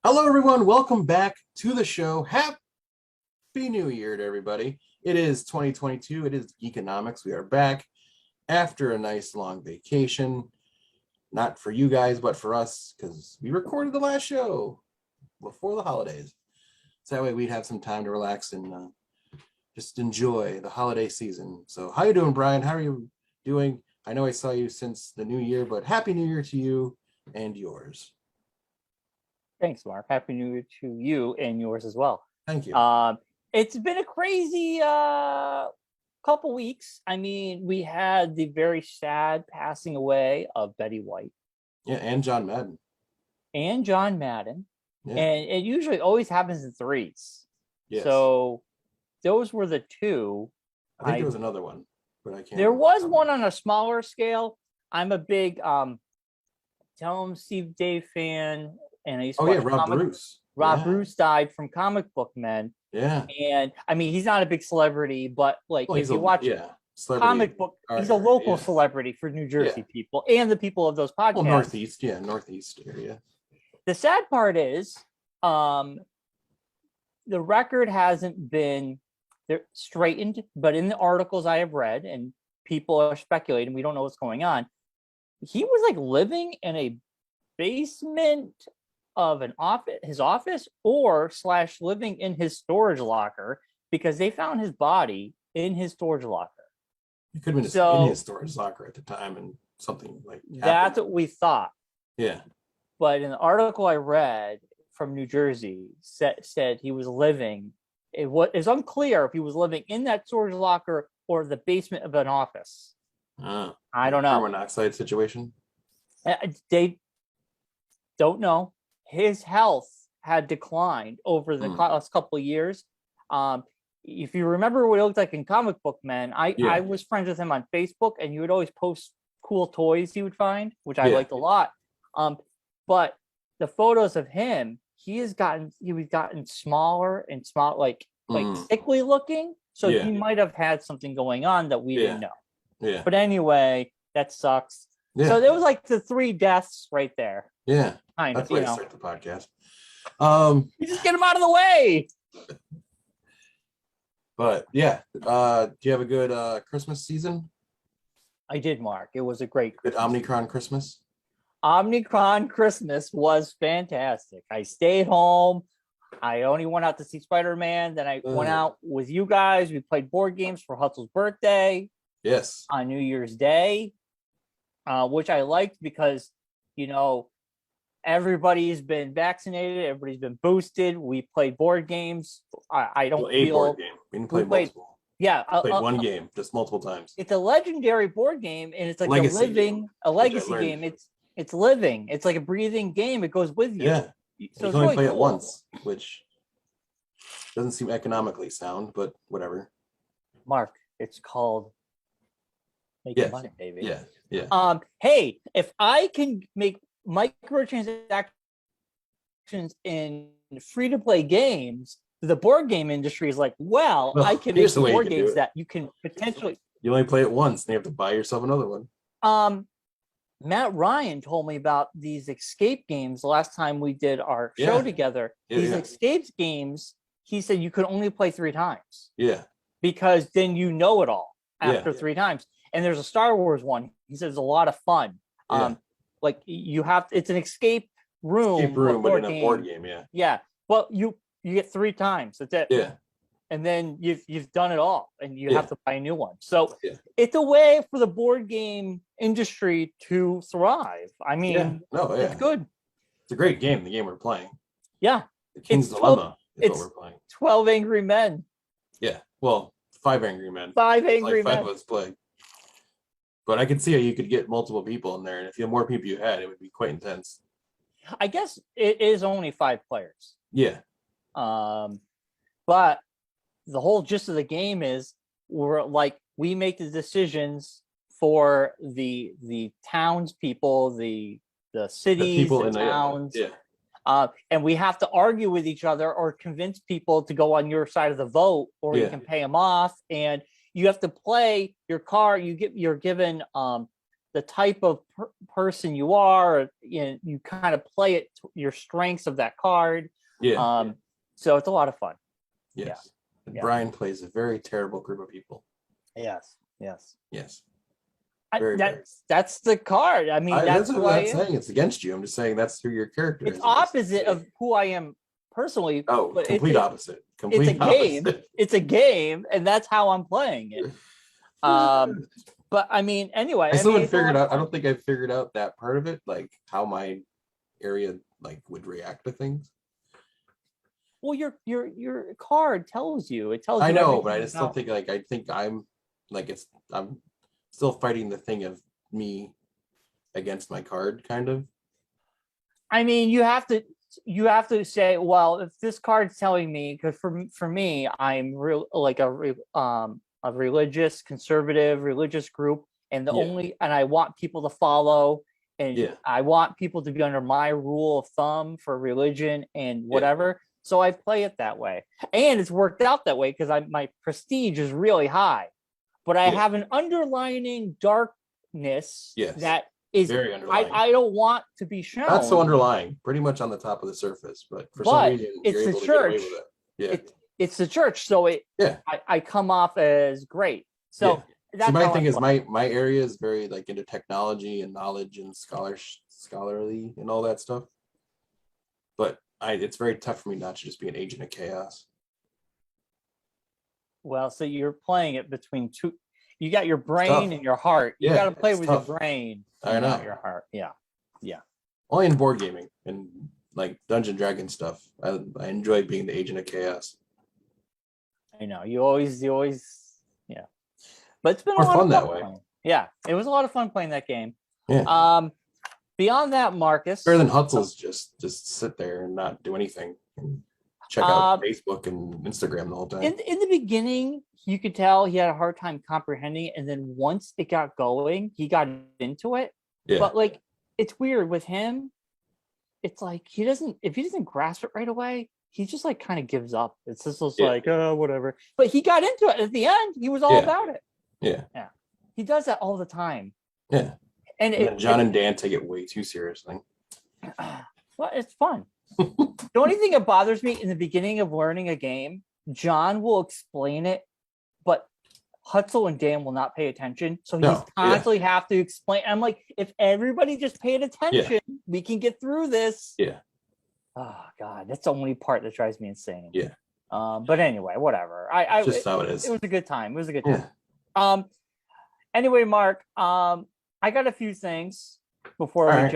Hello, everyone. Welcome back to the show. Happy New Year to everybody. It is 2022. It is Geekonomics. We are back after a nice long vacation. Not for you guys, but for us, because we recorded the last show before the holidays. So that way we'd have some time to relax and just enjoy the holiday season. So how you doing, Brian? How are you doing? I know I saw you since the new year, but Happy New Year to you and yours. Thanks, Mark. Happy New Year to you and yours as well. Thank you. It's been a crazy couple weeks. I mean, we had the very sad passing away of Betty White. Yeah, and John Madden. Yeah. And it usually always happens in threes. Yes. So those were the two. I think there was another one, but I can't. There was one on a smaller scale. I'm a big Steve Dave fan. And I used to Rob Bruce. Bruce died from Comic Book Men. Yeah. And I mean, he's not a big celebrity, but if you watch Comic Book, he's a local celebrity for New Jersey people and the people of those podcasts. Well, Northeast area. The sad part is the record hasn't been straightened, but in the articles I have read, and people are speculating, we don't know what's going on. He was like living in a basement of his office or / living in his storage locker, because they found his body in his storage locker. He could have been in his storage locker at the time and something like happened. That's what we thought. Yeah. But in the article I read from New Jersey said he was living, it's unclear if he was living in that storage locker or the basement of an office. I don't know. Carbon monoxide situation? They don't know. His health had declined over the last couple of years. If you remember what he looked like in Comic Book Men, I was friends with him on Facebook, and he would always post cool toys he would find, which I liked a lot. But the photos of him, he was gotten smaller and smaller, like sickly looking. So he might have had something going on that we didn't know. Yeah. But anyway, that sucks. Yeah. So there was like the 3 deaths right there. Yeah. Kind That's of, why I start the podcast. You just get them out of the way. But yeah, do you have a good Christmas season? I did, Mark. It was a great Christmas. Good Omicron Christmas? Omicron Christmas was fantastic. I stayed home. I only went out to see Spider-Man. Then I went out with you guys. We played board games for Hutzel's birthday. Yes. On New Year's Day, which I liked because, everybody's been vaccinated. Everybody's been boosted. We played board games. I don't feel... board game. We didn't play multiple. Yeah. Played one game, just multiple times. It's a legendary board game, and it's like a legacy game. It's living. It's like a breathing game. It goes with you. Yeah. So you can only play it once, which doesn't seem economically sound, but whatever. Mark, it's called making money, baby. Yeah. Yeah. Hey, if I can make microtransactions in free-to-play games, the board game industry is like, well I can make board games that you can potentially... You only play it once, and you have to buy yourself another one. Matt Ryan told me about these escape games the last time we did our show together. These escape games, he said you could only play 3 times. Yeah. Because then you know it all after 3 times. And there's a Star Wars one. He says it's a lot of fun. Like it's an escape room, but in a board game, Yeah. Well, you get 3 times. That's it. Yeah. And then you've done it all, and you have to buy a new one. So it's a way for the board game industry to thrive. I mean, it's good. It's a great game. The game we're playing. Yeah. The King's Dilemma is what we're playing. 12 Angry Men. Yeah. Well, 5 Angry Men. 5 Angry Men. 5 of us play. But I could see how you could get multiple people in there, and if the more people you had, it would be quite intense. I guess it is only 5 players. Yeah. But the whole gist of the game is we make the decisions for the townspeople, the cities, the towns. And we have to argue with each other or convince people to go on your side of the vote, or you can pay them off. And you have to play your card. You're given the type of person you are. You kind of play it your strengths of that card. So it's a lot of fun. Yes. And Bryon plays a very terrible group of people. Yes. That's the card. I mean, that's what I'm saying. It's against you. I'm just saying that's who your character is. It's opposite of who I am personally. Oh, complete opposite. It's a game. It's a game, and that's how I'm playing it. But I mean, anyway, I still haven't figured out. I don't think I've figured out that part of it, like how my area like would react to things. Well, your card tells you. It tells you. I know, but I just don't think like I'm still fighting the thing of me against my card, kind of. I mean, you have to say, well, if this card's telling me, because for me, I'm a religious, conservative, religious group, and and I want people to follow, and I want people to be under my rule of thumb for religion and whatever. So I play it that way, and it's worked out that way because my prestige is really high, but I have an underlining darkness that is very underlying. I don't want to be shown. Not so underlying, pretty much on the top of the surface, but for some reason it's you're the able to church. get away with it. It's the church, so I come off as great. So that's my thing is my area is very like into technology and knowledge and scholarly and all that stuff. But it's very tough for me not to just be an agent of chaos. Well, so you're playing it between two. You got your brain and your heart. You got to play with your brain. I know. Not your heart. Yeah. Only in board gaming and like Dungeon Dragon stuff. I enjoy being the agent of chaos. I know you always, but it's been more a lot fun of that way. Playing. Yeah, it was a lot of fun playing that game. Yeah. Beyond that, Marcus. Better than Hutzel's just sit there and not do anything and check out Facebook and Instagram the whole time. In the beginning, you could tell he had a hard time comprehending it, and then once it got going, he got into it. Yeah. But like, it's weird with him. It's like if he doesn't grasp it right away, he just like kind of gives up. It's just like, oh, whatever. But he got into it at the end. He was all about it. Yeah. He does that all the time. Yeah. And John and Dan take it way too seriously. Well, it's fun. The only thing that bothers me in the beginning of learning a game, John will explain it, but Hutzel and Dan will not pay attention. So he's constantly have to explain. I'm like, if everybody just paid attention, we can get through this. Yeah. Oh God, that's the only part that drives me insane. Yeah. But anyway, whatever. Just how it is. It was a good time. Yeah. Anyway, Mark, I got a few things before we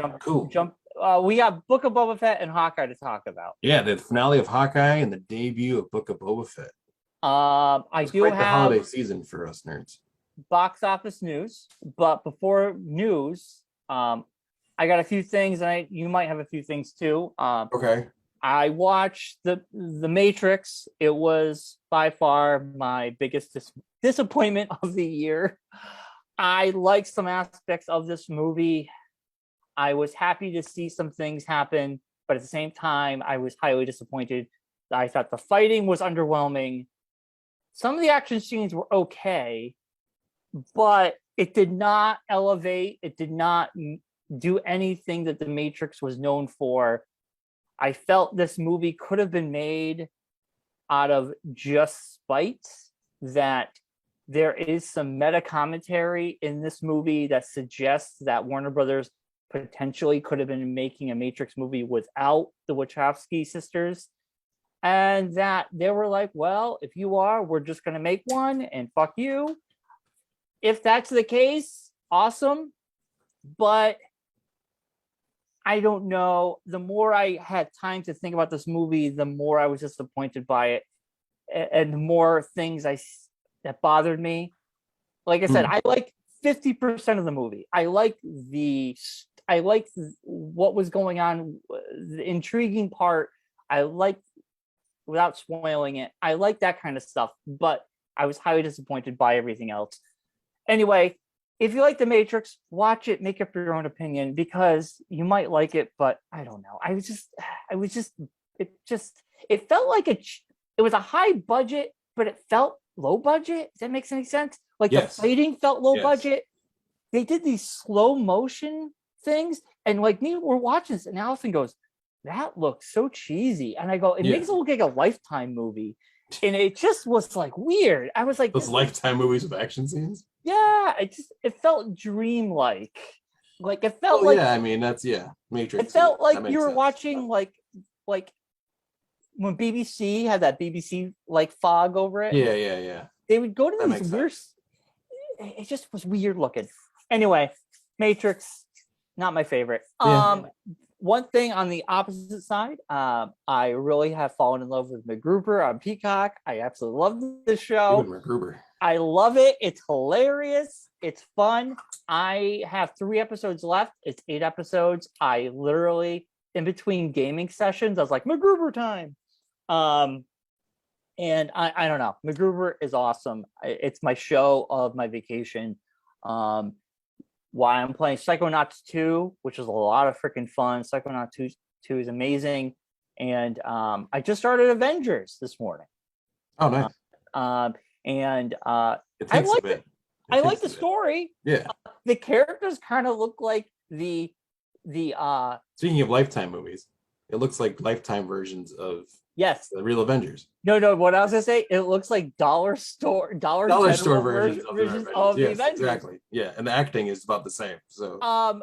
jump. We got Book of Boba Fett and Hawkeye to talk about. Yeah, the finale of Hawkeye and the debut of Book of Boba Fett. I do have the holiday season for us nerds. Box office news, but before news, I got a few things, and you might have a few things too. Okay. I watched the Matrix. It was by far my biggest disappointment of the year. I liked some aspects of this movie. I was happy to see some things happen, but at the same time, I was highly disappointed. I thought the fighting was underwhelming. Some of the action scenes were okay, but it did not elevate. It did not do anything that the Matrix was known for. I felt this movie could have been made out of just spite that there is some meta commentary in this movie that suggests that Warner Brothers potentially could have been making a Matrix movie without the Wachowski sisters. And that they were like, well, if you are, we're just going to make one and fuck you. If that's the case, awesome. But I don't know. The more I had time to think about this movie, the more I was disappointed by it. And the more things that bothered me. Like I said, I like 50% of the movie. I like what was going on, the intriguing part. I like, without spoiling it, I like that kind of stuff, but I was highly disappointed by everything else. Anyway, if you like The Matrix, watch it, make up your own opinion, because you might like it, but I don't know. It felt like it was a high budget, but it felt low budget. Does that make any sense? Like the fighting felt low budget, they did these slow motion things, and like me, we're watching this, and Allison goes, "That looks so cheesy," and I go, "It makes it look like a Lifetime movie," and it just was like weird. I was like, those Lifetime movies with action scenes. yeah, it felt dreamlike. Like it felt like yeah, I mean that's Matrix. it felt like you were sense. watching like when BBC had that BBC like fog over it. Yeah. They would go to these weird. It just was weird looking. Anyway, Matrix, not my favorite. One thing on the opposite side, I really have fallen in love with MacGruber on Peacock. I absolutely love this show. MacGruber. I love it. It's hilarious. It's fun. I have 3 episodes left. It's 8 episodes. I literally, in between gaming sessions, I was like, MacGruber time. And I don't know. MacGruber is awesome. It's my show of my vacation. Why I'm playing Psychonauts 2, which is a lot of freaking fun. Psychonauts 2 is amazing. And I just started Avengers this morning. Oh, nice. And I like it. I like the story. Yeah. The characters kind of look like the Speaking of Lifetime movies, it looks like Lifetime versions of the real Avengers. No, what I was gonna say, it looks like dollar store versions of the Avengers. Exactly. Yeah, and the acting is about the same. So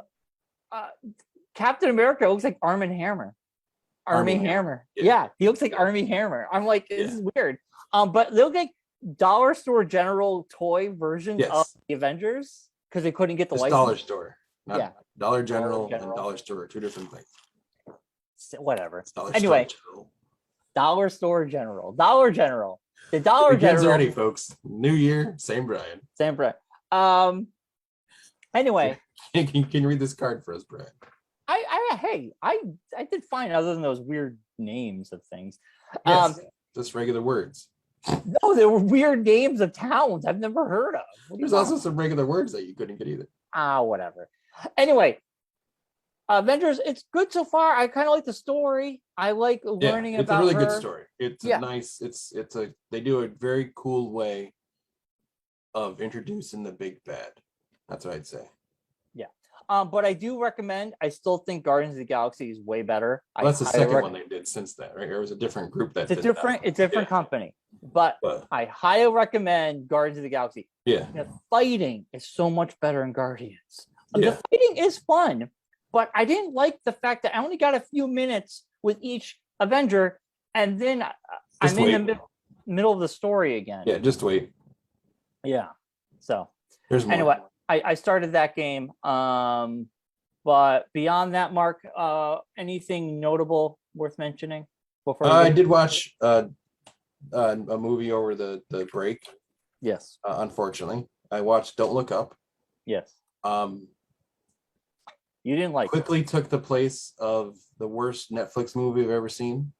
Captain America looks like Armie Hammer. Armie Hammer. Yeah, he looks like Armie Hammer. I'm like, this is weird. But they look like dollar store general toy versions of the Avengers because they couldn't get the license. Dollar store. Dollar General and Dollar Store are 2 different things. Whatever. Anyway. Dollar Store General. Dollar General. The Dollar General. Already, folks. New year, same Brian. Same Brian. Anyway. Can you read this card for us, Brian? I did fine other than those weird names of things. Yes, just regular words. No, there were weird names of towns I've never heard of. There's also some regular words that you couldn't get either. Whatever. Anyway, Avengers, it's good so far. I kind of like the story. I like learning about her. It's a really good story. It's a nice. They do a very cool way of introducing the big bad. That's what I'd say. Yeah. But I do recommend. I still think Guardians of the Galaxy is way better. That's the second one they did since that, right? It was a different group that. It's a different company, but I highly recommend Guardians of the Galaxy. Yeah. The fighting is so much better in Guardians. The fighting is fun. But I didn't like the fact that I only got a few minutes with each Avenger, and then I'm in the middle of the story again. Yeah, just wait. Yeah. So anyway, I started that game. But beyond that, Mark, anything notable worth mentioning? Before I did watch a movie over the break. Yes. Unfortunately, I watched Don't Look Up. Yes. You didn't like quickly took the place of the worst Netflix movie I've ever seen,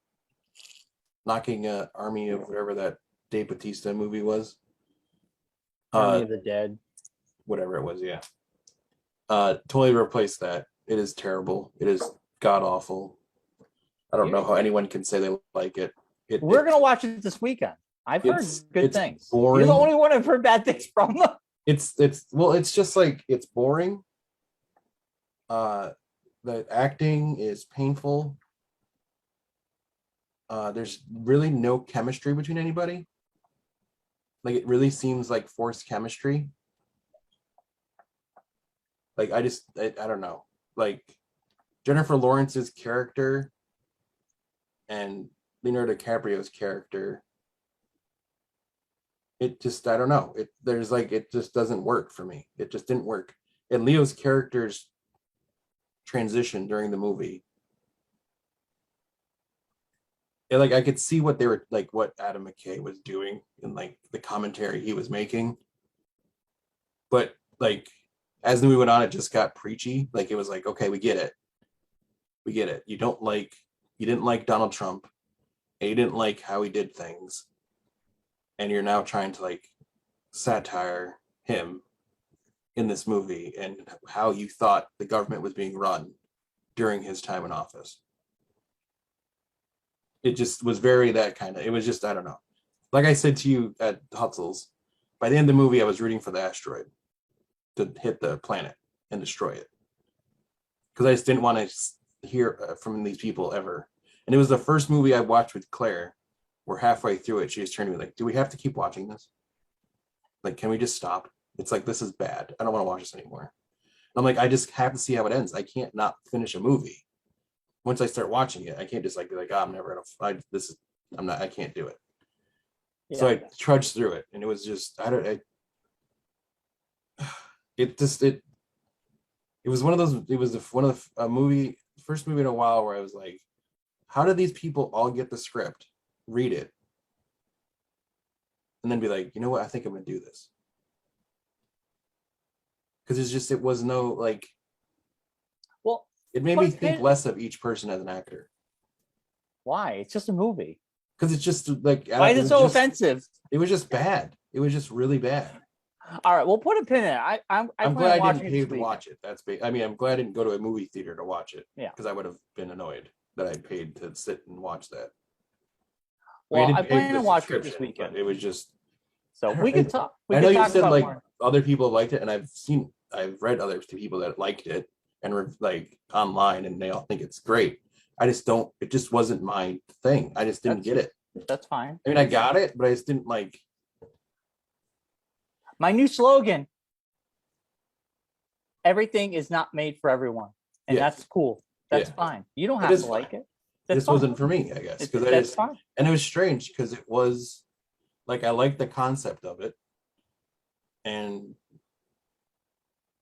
knocking Army of whatever that Dave Bautista movie was. Army of the Dead. Whatever it was, yeah. Totally replaced that. It is terrible. It is god awful. I don't know how anyone can say they like it. We're gonna watch it this weekend. I've heard good things. Boring. You're the only one I've heard bad things from. It's just like it's boring. The acting is painful. There's really no chemistry between anybody. Like it really seems like forced chemistry. Like I don't know. Like Jennifer Lawrence's character and Leonardo DiCaprio's character. It just, I don't know. It just doesn't work for me. It just didn't work. And Leo's character's transition during the movie, like I could see what they were like, what Adam McKay was doing and like the commentary he was making, but like as the movie went on, it just got preachy. Like it was like, okay, we get it. You didn't like Donald Trump, and you didn't like how he did things, and you're now trying to like satire him in this movie and how you thought the government was being run during his time in office. It just was very that kind of, it was just, I don't know. Like I said to you at Hutzel's, by the end of the movie, I was rooting for the asteroid. to hit the planet and destroy it. Because I just didn't want to hear from these people ever. And it was the first movie I watched with Claire. We're halfway through it. She just turned to me like, do we have to keep watching this? Like, can we just stop? It's like, this is bad. I don't want to watch this anymore. And I'm like, I just have to see how it ends. I can't not finish a movie. Once I start watching it, I can't just like be like, oh, I'm never gonna. I can't do it. Yeah. So I trudged through it, and it was just, it was one of those. It was first movie in a while where I was like, how did these people all get the script, read it, and then be like, you know what? I think I'm gonna do this. Because it was no like. Well, it made me think less of each person as an actor. Why? It's just a movie. Because it's just like, why is it so offensive? It was just bad. It was just really bad. All right, we'll put a pin in it. I'm glad I didn't pay to watch it. I'm glad I didn't go to a movie theater to watch it. Yeah. Because I would have been annoyed that I paid to sit and watch that. Well, I plan to watch it this weekend. It was just. So we can talk. I know you said like other people liked it, and I've read other people that liked it and were like online, and they all think it's great. It just wasn't my thing. I just didn't get it. That's fine. I mean, I got it, but I just didn't like. My new slogan: everything is not made for everyone, and that's cool. That's fine. You don't have to like it. This wasn't for me, I guess, because that's fine. And it was strange because it was like I liked the concept of it, and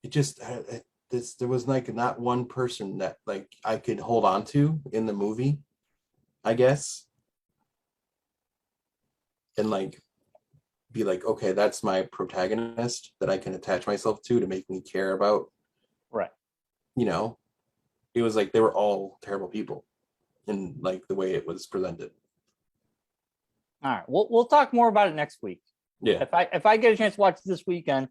it just there was like not one person that like I could hold on to in the movie, I guess, and like be like, okay, that's my protagonist that I can attach myself to make me care about. Right. You know, it was like they were all terrible people in like the way it was presented. All right. We'll talk more about it next week. Yeah. If I get a chance to watch it this weekend,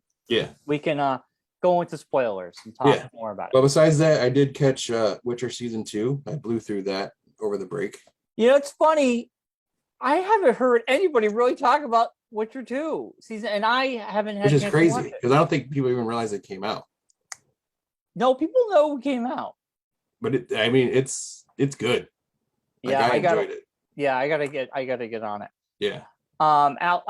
we can go into spoilers and talk more about it. But besides that, I did catch Witcher season 2. I blew through that over the break. You know, it's funny. I haven't heard anybody really talk about Witcher 2 season, and I haven't had. Which is crazy because I don't think people even realize it came out. No, people know it came out. But it's good. Yeah, like, I enjoyed it. Yeah, I gotta get on it. Yeah. I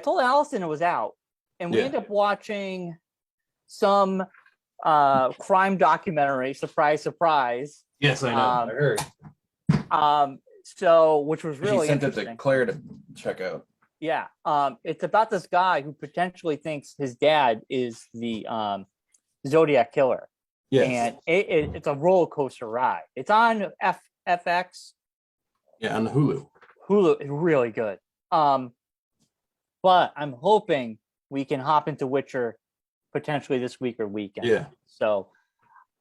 told Allison it was out, and we ended up watching some crime documentary. Surprise, surprise. Yes, I know. I heard. So which was really interesting. Sent it to Claire to check out. Yeah. It's about this guy who potentially thinks his dad is the Zodiac killer. Yes. And it's a roller coaster ride. It's on FX. Yeah, on the Hulu. Hulu is really good. But I'm hoping we can hop into Witcher potentially this week or weekend. Yeah. So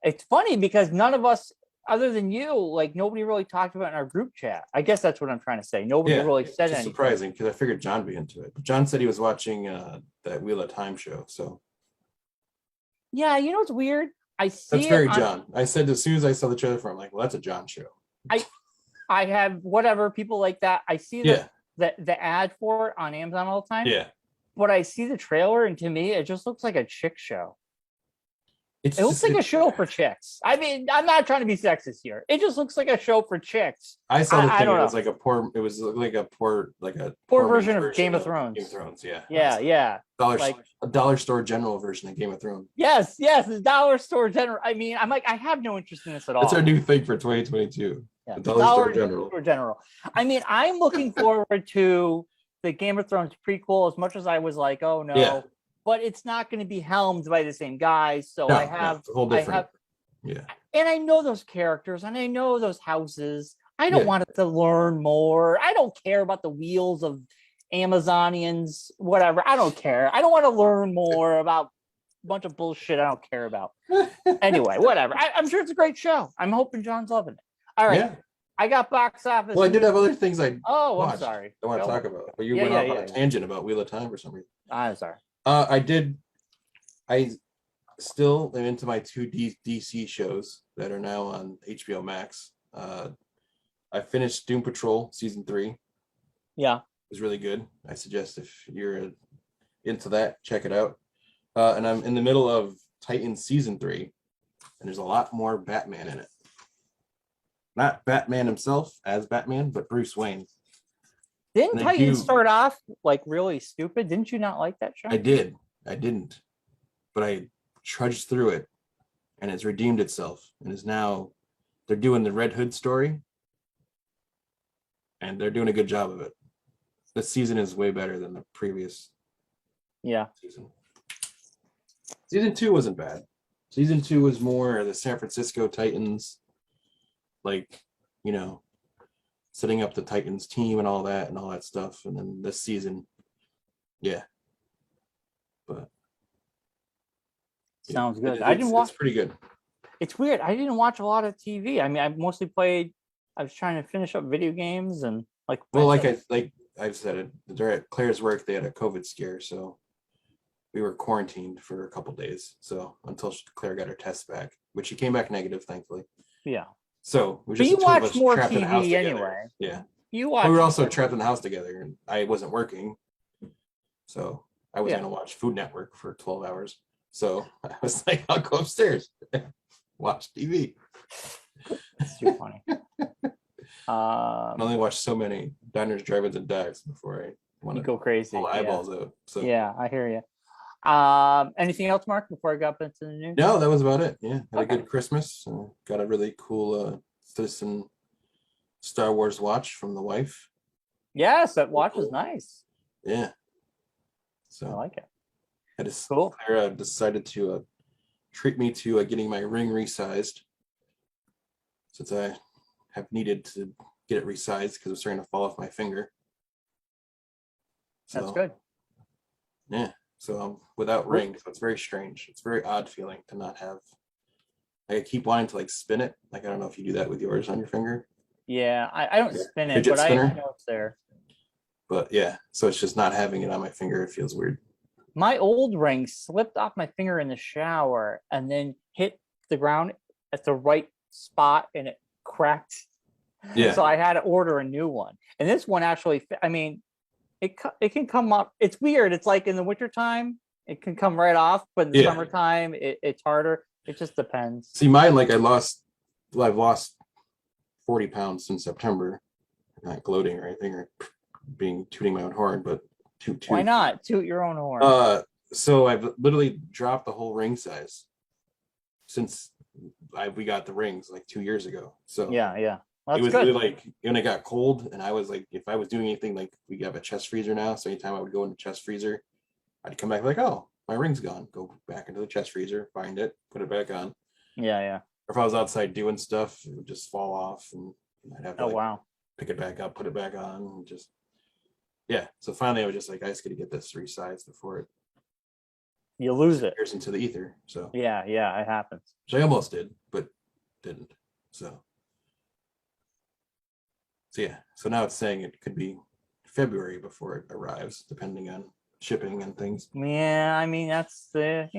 it's funny because none of us, other than you, like nobody really talked about it in our group chat. I guess that's what I'm trying to say. Nobody really said anything. Surprising because I figured John would be into it. But John said he was watching that Wheel of Time show. So. Yeah, you know what's weird? That's very John. I said as soon as I saw the trailer for it, I'm like, well, that's a John show. I have whatever people like that. I see the ad for it on Amazon all the time. Yeah. But I see the trailer, and to me, it just looks like a chick show. It looks like a show for chicks. I mean, I'm not trying to be sexist here. It just looks like a show for chicks. I saw the thing. It was like a poor. It was like a poor version of Game of Thrones. Game of Thrones, yeah. Yeah. A dollar store general version of Game of Thrones. Yes, the dollar store general. I mean, I'm like, I have no interest in this at all. That's our new thing for 2022. Yeah. The dollar store general. I mean, I'm looking forward to the Game of Thrones prequel as much as I was like, oh no. Yeah. But it's not going to be helmed by the same guys. So I have it's a whole different. Yeah. And I know those characters and I know those houses. I don't want to learn more. I don't care about the wheels of Amazonians, whatever. I don't care. I don't want to learn more about a bunch of bullshit I don't care about. Anyway, whatever. I'm sure it's a great show. I'm hoping John's loving it. All right. Yeah. I got box office. Well, I did have other things I'm sorry. I want to talk about. But you went off on a tangent about Wheel of Time for some reason. I'm sorry. I still am into my 2 DC shows that are now on HBO Max. I finished Doom Patrol season 3. Yeah. It was really good. I suggest if you're into that, check it out. And I'm in the middle of Titans season 3, and there's a lot more Batman in it. Not Batman himself as Batman, but Bruce Wayne. Didn't Titans start off like really stupid? Didn't you not like that show? I did. I didn't. But I trudged through it, and it's redeemed itself, and is now they're doing the Red Hood story, and they're doing a good job of it. This season is way better than the previous season. Season 2 wasn't bad. Season 2 was more the San Francisco Titans, like, you know, setting up the Titans team and all that stuff. And then this season, but sounds good. I didn't watch. It's pretty good. It's weird. I didn't watch a lot of TV. I mean, I mostly played. I was trying to finish up video games and like. Well, I've said it. At Claire's work, they had a COVID scare, so we were quarantined for a couple days. So until Claire got her test back, which she came back negative, thankfully. Yeah. So we just you watch more TV anyway. Yeah. You watch. We were also trapped in the house together, and I wasn't working, so I was gonna watch Food Network for 12 hours. So I was like, I'll go upstairs, watch TV. That's too funny. I only watched so many diners, drive-ins, and dives before I want to go crazy. Pull eyeballs out. So yeah, I hear you. Anything else, Mark, before I got into the news? No, that was about it. Yeah, had a good Christmas. Got a really cool Citizen Star Wars watch from the wife. Yes, that watch is nice. Yeah. So I like it. Claire decided to treat me to getting my ring resized, since I have needed to get it resized because it's starting to fall off my finger. So, that's good. Yeah. So I'm without ring, so it's very strange. It's a very odd feeling to not have. I keep wanting to like spin it. Like, I don't know if you do that with yours on your finger. Yeah, I don't spin it, but I know it's there. But yeah, so it's just not having it on my finger. It feels weird. My old ring slipped off my finger in the shower and then hit the ground at the right spot, and it cracked. Yeah. So I had to order a new one. And this one actually, I mean, it can come up. It's weird. It's like in the wintertime, it can come right off, but in the summertime, it's harder. It just depends. See, mine, like I've lost 40 pounds since September. I'm not gloating or anything or tooting my own horn, but why not toot your own horn? So I've literally dropped the whole ring size since we got the rings like 2 years ago. So yeah. Well, it was good. really like when it got cold, and I was like, if I was doing anything, like we have a chest freezer now, so anytime I would go in the chest freezer, I'd come back like, oh, my ring's gone. Go back into the chest freezer, find it, put it back on. Yeah. Or if I was outside doing stuff, it would just fall off, and I'd have to pick it back up, put it back on, and just So finally, I was just like, I just got to get this resized before you lose it. Disappears into the ether. So yeah, it happens. Which I almost did, but didn't. So so now it's saying it could be February before it arrives, depending on shipping and things. Yeah, I mean that's the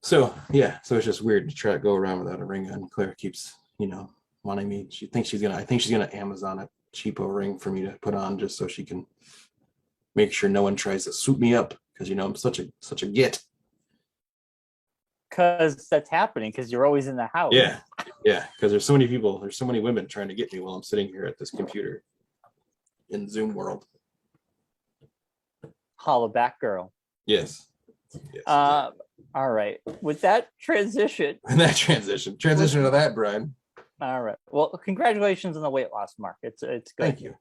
So so it's just weird to try to go around without a ring on. Claire keeps wanting me. I think she's gonna Amazon a cheapo ring for me to put on just so she can make sure no one tries to swoop me up, because I'm such a git. Because that's happening because you're always in the house. Yeah, because there's so many women trying to get me while I'm sitting here at this computer in Zoom world. Holla back, girl. Yes. All right. With that transition. Transition to that, Brian. All right. Well, congratulations on the weight loss, Mark. It's good. Thank you.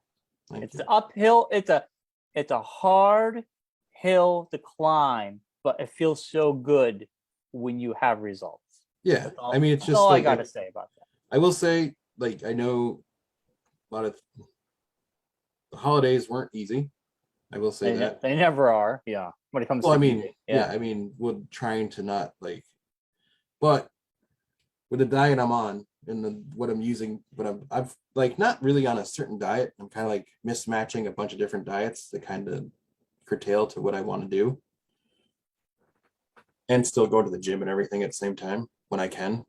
It's uphill. It's a hard hill to climb, but it feels so good when you have results. Yeah, I mean, it's just all like, I gotta say about that. I will say, like, I know a lot of the holidays weren't easy. I will say that they never are. Yeah, when it comes to eating. I mean, with trying to not but with the diet I'm on and what I'm using, but I've like not really on a certain diet. I'm kind of like mismatching a bunch of different diets that kind of curtail to what I want to do, and still go to the gym and everything at the same time when I can.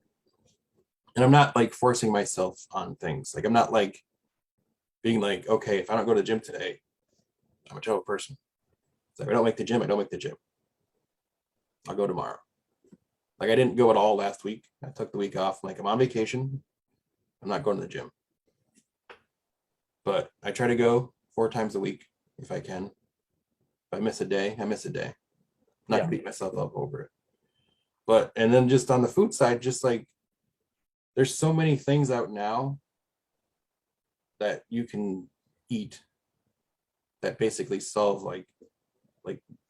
And I'm not like forcing myself on things. Like I'm not like being like, okay, if I don't go to the gym today, I'm a terrible person. So if I don't make the gym, I don't make the gym. I'll go tomorrow. Like I didn't go at all last week. I took the week off. Like I'm on vacation. I'm not going to the gym. But I try to go 4 times a week if I can. If I miss a day, I miss a day. I'm not gonna beat myself up over it. But and then just on the food side, just like there's so many things out now that you can eat that basically solve like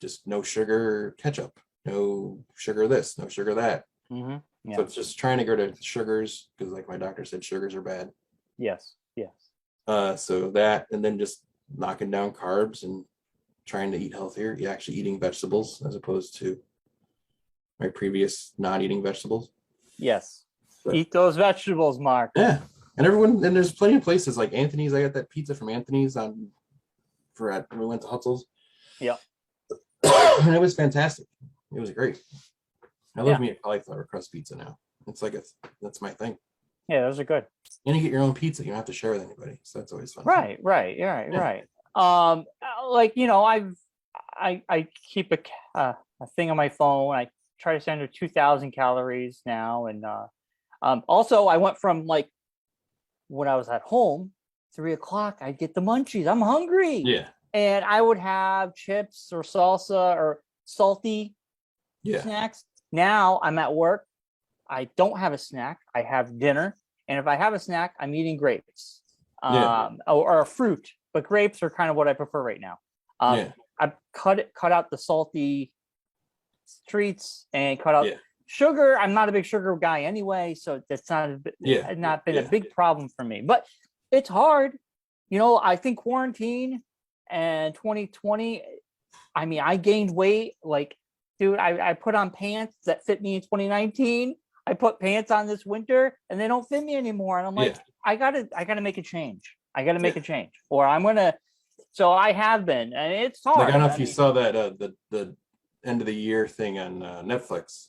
just no sugar ketchup, no sugar this, no sugar that. Mm-hmm. Yeah. So it's just trying to go to sugars because like my doctor said sugars are bad. Yes. Yes. So that, and then just knocking down carbs and trying to eat healthier. You're actually eating vegetables as opposed to my previous not eating vegetables. Yes. But, eat those vegetables, Mark. Yeah. And everyone, and there's plenty of places like Anthony's. I got that pizza from Anthony's when we went to Hutzel's. Yeah. And it was fantastic. It was great. I love me a cauliflower crust pizza now. It's like that's my thing. Yeah, those are good. And you get your own pizza. You don't have to share with anybody. So that's always fun. Right. Like, you know, I keep a thing on my phone. I try to stay under 2,000 calories now. And also I went from like when I was at home, 3 o'clock, I'd get the munchies. I'm hungry. Yeah. And I would have chips or salsa or salty snacks. Now I'm at work. I don't have a snack. I have dinner. And if I have a snack, I'm eating grapes or a fruit. But grapes are kind of what I prefer right now. I've cut out the salty treats and cut out sugar. I'm not a big sugar guy anyway, so that's not been a big problem for me. But it's hard. You know, I think quarantine and 2020, I mean, I gained weight. Like, dude, I put on pants that fit me in 2019. I put pants on this winter and they don't fit me anymore. And I'm like, I gotta make a change. I gotta make a change, or I'm gonna. So I have been, and it's hard. Like, I don't know if you saw that the end of the year thing on Netflix.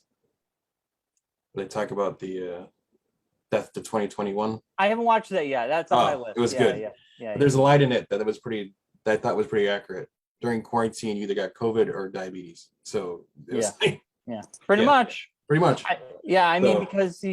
They talk about the Death to 2021. I haven't watched that yet. That's on my list. It was good. Yeah. There's a line in it that I thought was pretty accurate. During quarantine, you either got COVID or diabetes. So it was pretty much. I mean, because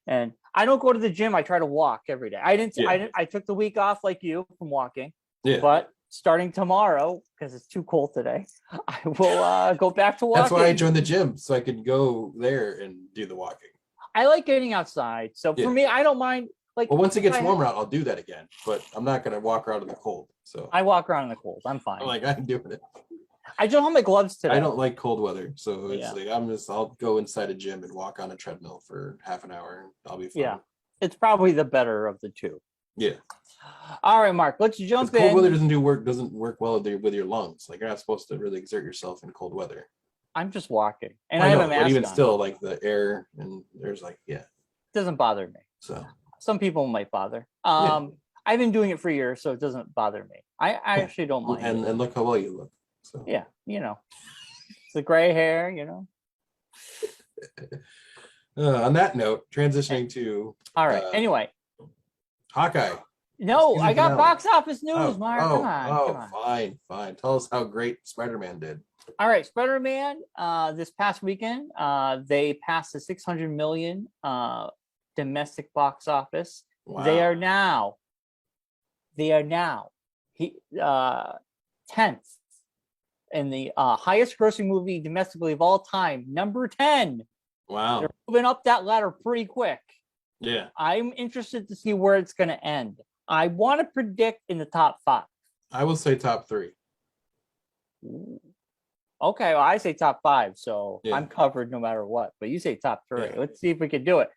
and I don't go to the gym. I try to walk every day. I took the week off like you from walking. Yeah. But starting tomorrow, because it's too cold today, I will go back to walking. That's why I joined the gym, so I could go there and do the walking. I like getting outside. So for me, I don't mind. Like, well, once it gets warmer out, I'll do that again. But I'm not going to walk around in the cold. So I walk around in the cold. I'm fine. I'm doing it. I don't have my gloves today. I don't like cold weather, so it's like I'll go inside a gym and walk on a treadmill for half an hour, and I'll be fine. Yeah, it's probably the better of the two. Yeah. All right, Mark. Let's jump in. Cold weather doesn't work well with your lungs. Like, you're not supposed to really exert yourself in cold weather. I'm just walking, and I have a mask but even on. still, like the air and there's it doesn't bother me. So some people might bother. I've been doing it for years, so it doesn't bother me. I actually don't mind. And look how well you look. So yeah, you know, the gray hair, you know. On that note, transitioning to all right. Anyway, Hawkeye. No, I got box office news, Mark. Come on. Fine. Tell us how great Spider-Man did. All right, Spider-Man. This past weekend, they passed the 600 million domestic box office. Wow. They are now 10th in the highest grossing movie domestically of all time, number 10. Wow. They're moving up that ladder pretty quick. Yeah. I'm interested to see where it's going to end. I want to predict in the top 5. I will say top 3. Okay, well, I say top 5, so I'm covered no matter what. But you say top 3. Yeah. Let's see if we can do it.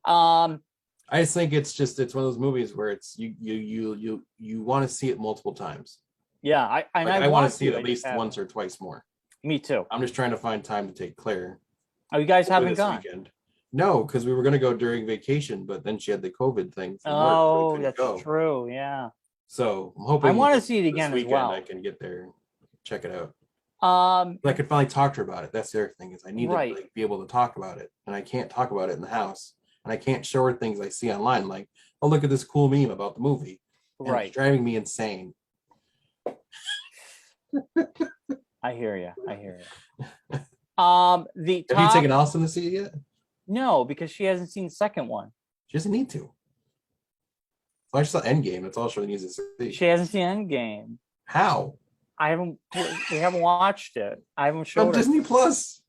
I just think it's one of those movies where it's you want to see it multiple times. Yeah, I want to see it at least once or twice more. Me too. I'm just trying to find time to take Claire. Oh, you guys haven't gone? Weekend. No, because we were going to go during vacation, but then she had the COVID thing. Oh, that's true. Yeah. So I'm hoping I want to see it again as well. I can get there, and check it out. I could finally talk to her about it. That's the other thing is I need to be able to talk about it, and I can't talk about it in the house, and I can't show her things I see online, like, oh, look at this cool meme about the movie. And it's driving me insane. I hear you. The Have you top, taken Allison to see it yet? no, because she hasn't seen the second one. She doesn't need to. I just saw Endgame. That's all she really needs to see. She hasn't seen Endgame. How? We haven't watched it. I haven't On showed her. Disney Plus.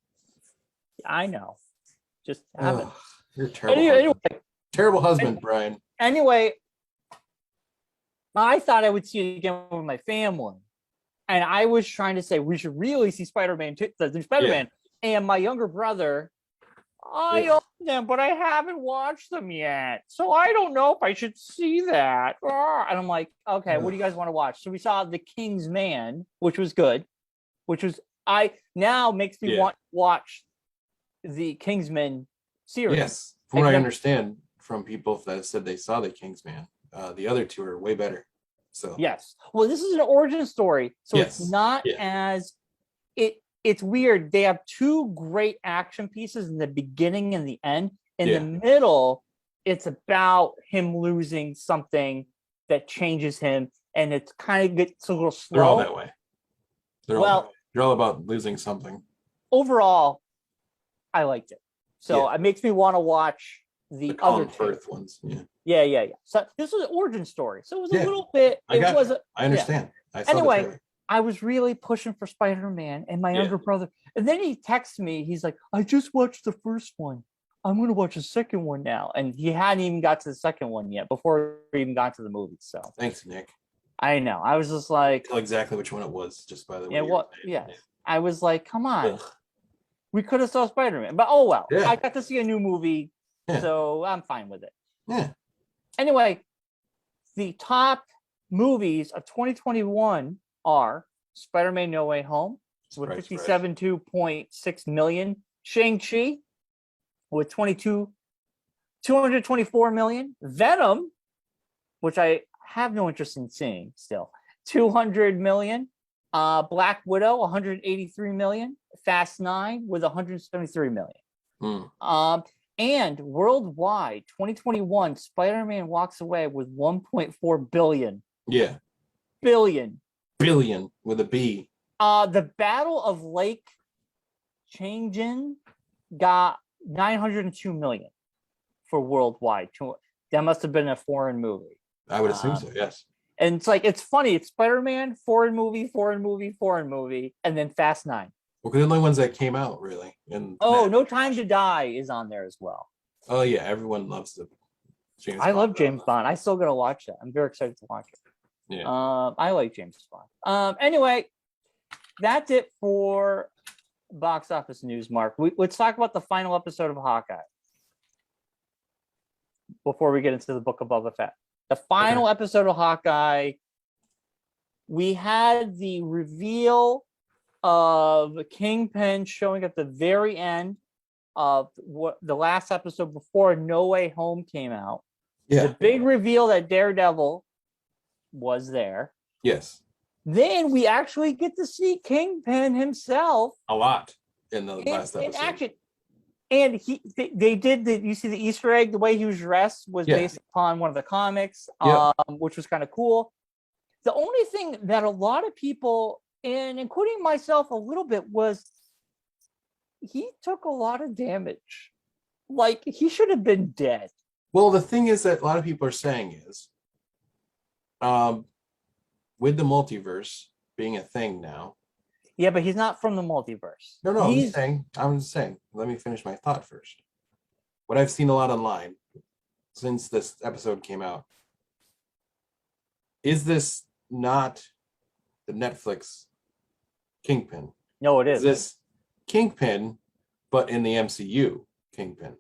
I know. Just haven't. Ugh, you're a terrible husband. Terrible husband, Brian. Anyway, I thought I would see it again with my family. And I was trying to say we should really see Spider-Man, Spider-Man. And my younger brother, I own them, but I haven't watched them yet. So I don't know if I should see that. And I'm like, okay, what do you guys want to watch? So we saw The King's Man, which was good. Now makes me want to watch the Kingsman series. Yes. From what I understand from people that said they saw The King's Man, the other two are way better. So yes. Well, this is an origin story. So it's not as it's weird. They have two great action pieces in the beginning and the end. In the middle, it's about him losing something that changes him, and it's kind of gets a little slow. They're all that way. They're all about losing something. Overall, I liked it. So it makes me want to watch the other first ones. Yeah. So this was an origin story. So it was a little bit. I understand. Anyway, I was really pushing for Spider-Man, and my younger brother. And then he texts me. He's like, "I just watched the first one. I'm going to watch the second one now." And he hadn't even got to the second one yet before we even got to the movie. So thanks, Nick. I know. I was just like, tell exactly which one it was, just by the way. I was like, come on. Ugh. We could have saw Spider-Man, but oh well. I got to see a new movie, so I'm fine with it. Yeah. Anyway, the top movies of 2021 are Spider-Man No Way Home with 57.6 million, Shang-Chi with 224 million, Venom, which I have no interest in seeing still, 200 million, Black Widow 183 million, Fast 9 with 173 million. And worldwide, 2021, Spider-Man walks away with 1.4 billion. Yeah. Billion with a B. The Battle of Lake Changjin got 902 million for worldwide. That must have been a foreign movie. I would assume so, yes. And it's funny. It's Spider-Man, foreign movie, and then Fast 9. Well, they're the only ones that came out, really. No Time to Die is on there as well. Oh, yeah. Everyone loves the James Bond. I love James Bond. I still got to watch that. I'm very excited to watch it. Yeah. I like James Bond. Anyway, that's it for box office news, Mark. Let's talk about the final episode of Hawkeye before we get into the Book of Boba Fett. The final episode of Hawkeye, we had the reveal of Kingpin showing at the very end of the last episode before No Way Home came out. Yeah. The big reveal that Daredevil was there. Yes. Then we actually get to see Kingpin himself a lot in the last episode. In action. And they did you see the Easter egg, the way he was dressed was based upon one of the comics, which was kind of cool. The only thing that a lot of people, and including myself a little bit, was he took a lot of damage. Like, he should have been dead. Well, the thing is that a lot of people are saying is, with the multiverse being a thing now. Yeah, but he's not from the multiverse. No, I'm just saying. Let me finish my thought first. What I've seen a lot online since this episode came out, is this not the Netflix Kingpin? No, it is. Is this Kingpin, but in the MCU Kingpin?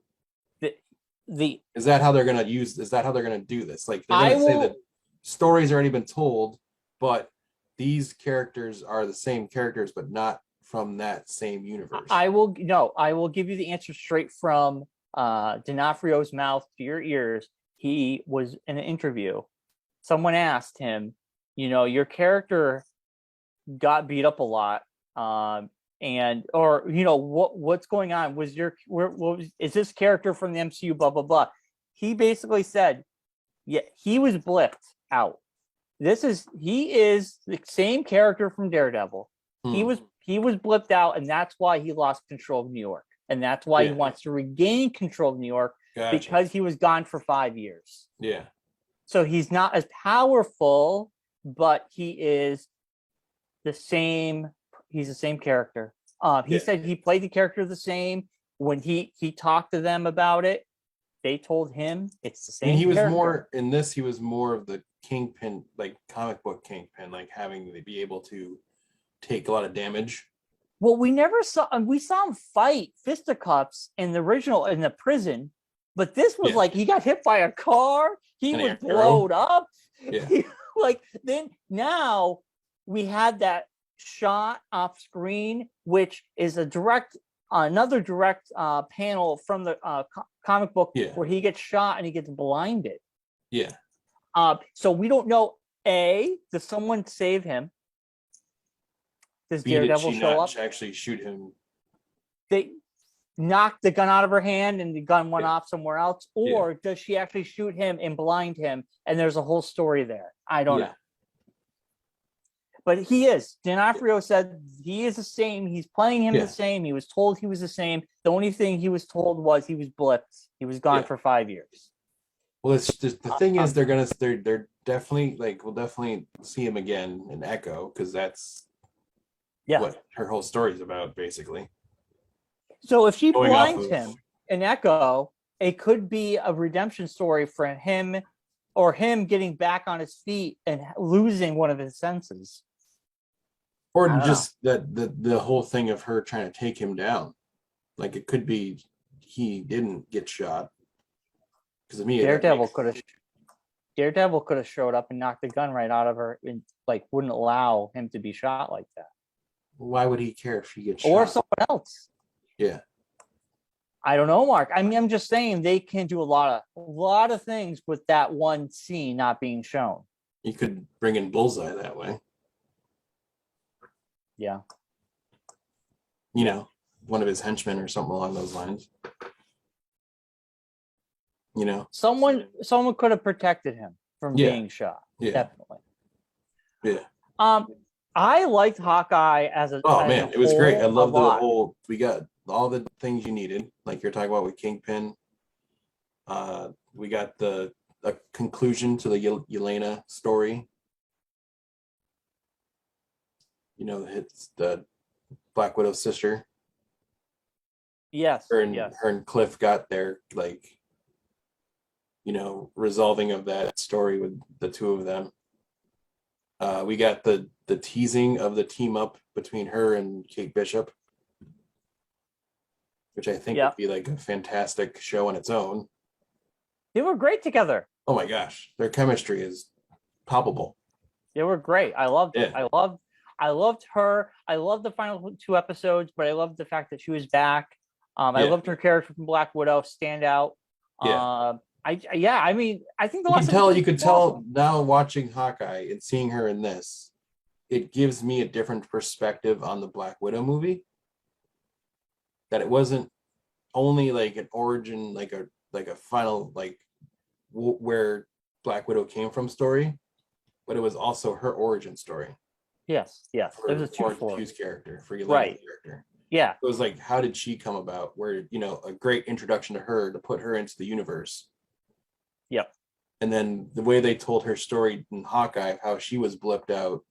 Is that how they're gonna do this? Like, they're gonna say that story's already been told, but these characters are the same characters, but not from that same universe. I will give you the answer straight from D'Onofrio's mouth to your ears. He was in an interview. Someone asked him, your character got beat up a lot, what's going on? Is this character from the MCU? Blah blah blah. He basically said, yeah, he was blipped out. He is the same character from Daredevil. he was blipped out, and that's why he lost control of New York, and that's why he Yeah. wants to regain control of New York Gotcha. because he was gone for 5 years. Yeah. So he's not as powerful, but he is the same. He's the same character. He said he played the character the same. When he talked to them about it, they told him it's the same. And he was character. more in this. He was more of the Kingpin, like comic book Kingpin, like having to be able to take a lot of damage. Well, we saw him fight fisticuffs in the original in the prison, but this was like he got hit by a car. He was blown up. Yeah. Then now we had that shot off screen, which is another direct panel from the comic book where he gets shot and he gets blinded. Yeah. So we don't know. Does someone save him? Does Daredevil show up? Actually shoot him. They knocked the gun out of her hand and the gun went off somewhere else, or does she actually shoot him and blind him? And there's a whole story there. I don't know. But he is. D'Onofrio said he is the same. He's playing him the same. He was told he was the same. The only thing he was told was he was blipped. He was gone for 5 years. Well, it's just the thing is they're definitely we'll definitely see him again in Echo because that's what her whole story is about, basically. So if she blinds him in Echo, it could be a redemption story for him, or him getting back on his feet and losing one of his senses. Or just the whole thing of her trying to take him down. Like it could be he didn't get shot. Because of me, Daredevil could have showed up and knocked the gun right out of her and wouldn't allow him to be shot like that. Why would he care if she gets shot? Or someone else. Yeah. I don't know, Mark. I mean, I'm just saying they can do a lot of things with that one scene not being shown. You could bring in Bullseye that way. Yeah. You know, one of his henchmen or something along those lines. You know, someone could have protected him from being shot. Yeah. Definitely. Yeah. I liked Hawkeye as a. Oh man, it was great. I love the whole. We got all the things you needed, like you're talking about with Kingpin. We got a conclusion to the Yelena story. You know, it's the Black Widow's sister. Yes. Her and Cliff got their resolving of that story with the two of them. We got the teasing of the team up between her and Kate Bishop, which I think would be a fantastic show on its own. They were great together. Oh my gosh, their chemistry is palpable. They were great. I loved it. I loved her. I loved the final 2 episodes, but I loved the fact that she was back. I loved her character from Black Widow, stand out. I mean, I think you could tell now watching Hawkeye and seeing her in this, it gives me a different perspective on the Black Widow movie. That it wasn't only an origin, like a final where Black Widow came from story, but it was also her origin story. Yes. It was a Hugh's character, for Yelena's character. Yeah. It was how did she come about? Where, a great introduction to her to put her into the universe. Yep. And then the way they told her story in Hawkeye, how she was blipped out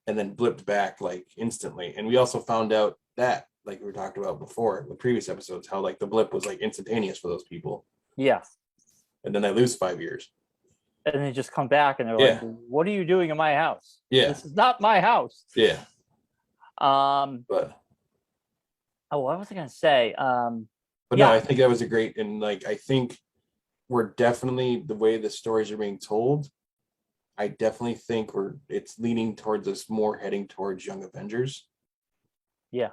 and then blipped back instantly. And we also found out that, we were talking about before in the previous episodes, how the blip was instantaneous for those people. Yeah. And then they lose 5 years. And they just come back and they're what are you doing in my house? Yeah. This is not my house. Yeah. What was I gonna say? But no, I think that was a great, and I think we're definitely, the way the stories are being told, I definitely think it's leaning towards us more heading towards Young Avengers. Yeah.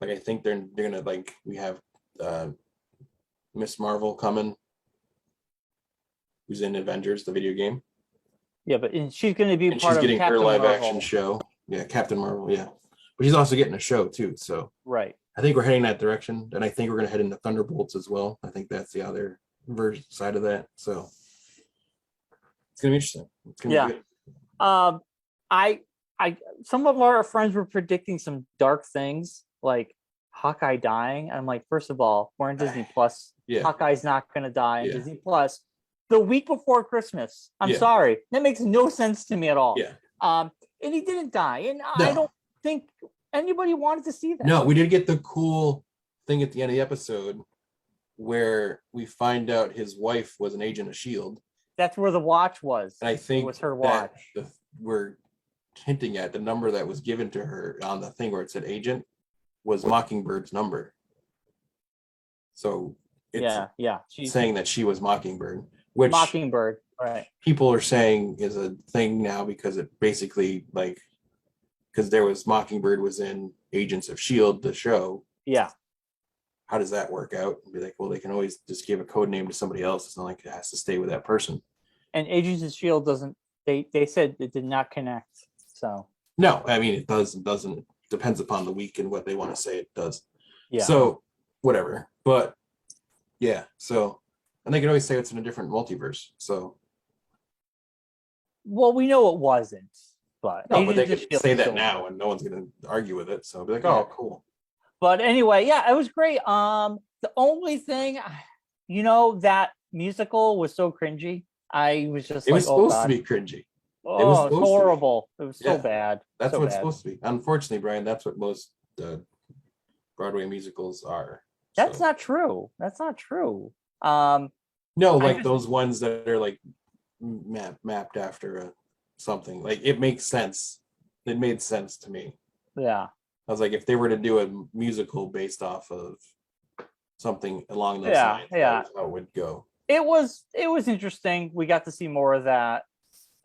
I think they're gonna we have Miss Marvel coming, who's in Avengers, the video game. Yeah, but she's gonna be part of getting Captain her live Marvel. action show. Yeah, Captain Marvel, yeah. But she's also getting a show too, so right. I think we're heading that direction, and I think we're gonna head into Thunderbolts as well. I think that's the other side of that. So it's gonna be interesting. It's gonna be good. some of our friends were predicting some dark things like Hawkeye dying. And I'm like, first of all, we're on Disney Plus. Yeah. Hawkeye's not going to die on Yeah. Disney Plus the week before Christmas. I'm Yeah. sorry, that makes no sense to me at all. Yeah. And he didn't die, and No. I don't think anybody wanted to see that. No, we did get the cool thing at the end of the episode where we find out his wife was an agent of S.H.I.E.L.D. That's where the watch was. And I think it was her watch. We're hinting at the number that was given to her on the thing where it said agent was Mockingbird's number. So it's She's saying that she was Mockingbird, which Mockingbird, right? people are saying is a thing now because it basically because there was Mockingbird was in Agents of S.H.I.E.L.D. the show. Yeah. How does that work out? And be like, well, they can always just give a code name to somebody else. It's not like it has to stay with that person. And Agents of S.H.I.E.L.D. doesn't. They said it did not connect. So no, I mean it does and doesn't. Depends upon the week and what they want to say it does. Yeah. So whatever. But yeah. So and they can always say it's in a different multiverse. So well, we know it wasn't, but no, but they Agents of can S.H.I.E.L.D. say that still now and no one's gonna argue with it. So I'll be like, oh, cool. But anyway, yeah, it was great. The only thing, that musical was so cringy. I was just it was supposed God. to be cringy. Oh, it was it's horrible. It was so bad. That's so what it's bad. supposed to be. Unfortunately, Brian, that's what most Broadway musicals are. That's not true. That's not true. No, those ones that are like mapped after something. Like it makes sense. It made sense to me. Yeah. I was like, if they were to do a musical based off of something along those lines, that's how it would go. It was interesting. We got to see more of that.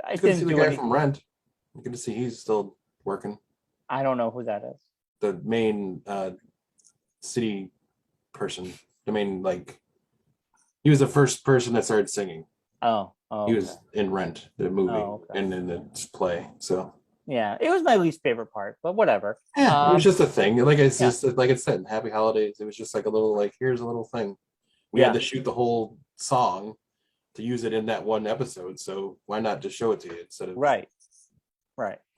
I didn't see the guy from Rent. You get to see he's still working. I don't know who that is. The main city person. The main he was the first person that started singing. Oh, he was in Rent, the movie, and in the play. So yeah, it was my least favorite part, but whatever. Yeah, it was just a thing. Like I said, Happy Holidays. It was just like a little here's a little thing. We had to shoot the whole song to use it in that one episode. So why not just show it to you instead of right.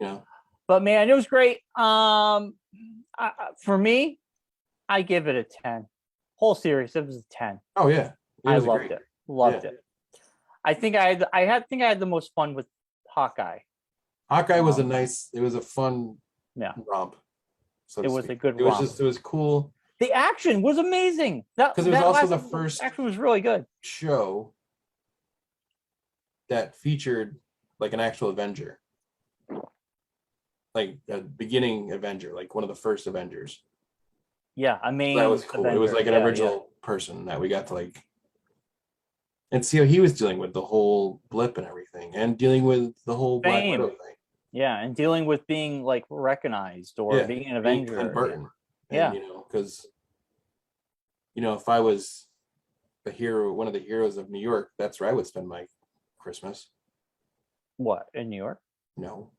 Yeah. But man, it was great. For me, I give it a 10. Whole series, it was a 10. Oh yeah, I loved it. Loved it. I think I had the most fun with Hawkeye. Hawkeye was it was a fun romp. So it was a good romp. It was cool. The action was amazing. Because it was also the first action was really good show that featured an actual Avenger. Like a beginning Avenger, like one of the first Avengers. Yeah, I mean that was cool. Avenger. It was like an original person that we got to and see how he was dealing with the whole blip and everything, and dealing with the whole Black Widow thing. Yeah, and dealing with being recognized or being an Avenger. Clint Burton. Yeah, because if I was the hero, one of the heroes of New York, that's where I would spend my Christmas. What, in New York? No.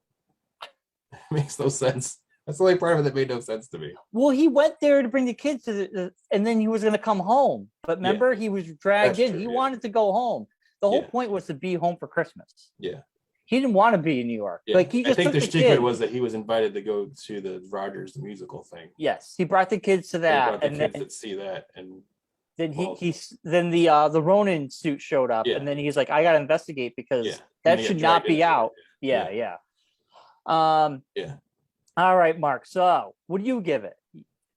It makes no sense. That's the only part of it that made no sense to me. Well, he went there to bring the kids to and then he was going to come home. But remember, he was dragged in. He wanted to go home. The whole point was to be home for Christmas. Yeah. He didn't want to be in New York. Yeah. He just I think took the secret was that he was invited to go to the Rogers the musical thing. Yes, he brought the kids to that, and then to see that, and then then the Ronin suit showed up, and then he's like, "I got to investigate because that should not be out." Yeah. All right, Mark. So, what do you give it